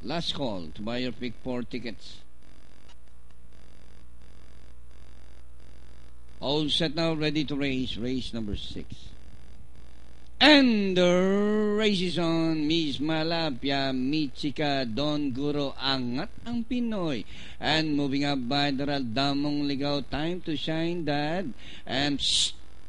Last call to buy your pick 4 tickets. All set now, ready to race. Race number 6. And the race is on. Miss Malapia, Michika, Don Guro, Angat ang Pinoy. And moving up by the Damong Ligaw, Time to Shine, Dad. And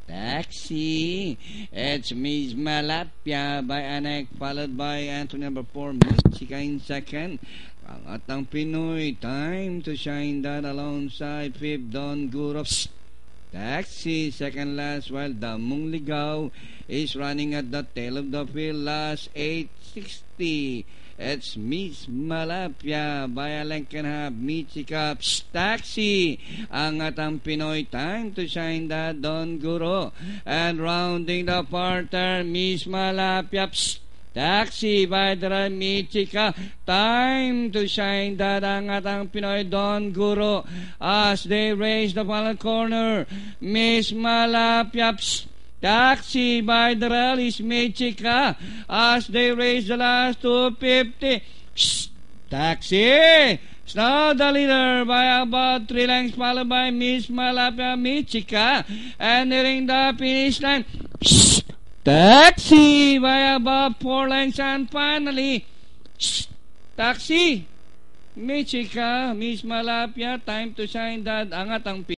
Taxi. It's Miss Malapia by Anek, followed by Anthony number 4, Michika in second. Angat ang Pinoy, Time to Shine, Dad alongside 5th, Don Guro. Taxi, second last, while Damong Ligaw is running at the tail of the field, last 860. It's Miss Malapia by a length and a half. Michika, Taxi, Angat ang Pinoy, Time to Shine, that Don Guro. And rounding the parterre, Miss Malapia, Taxi by the Michika, Time to Shine, that Angat ang Pinoy, Don Guro. As they raise the final corner, Miss Malapia, Taxi by the rallies, Michika. As they raise the last 250, Taxi is now the leader by about 3 lengths, followed by Miss Malapia, Michika. And nearing the finish line, Taxi by about 4 lengths, and finally, Taxi, Michika, Miss Malapia, Time to Shine, that Angat ang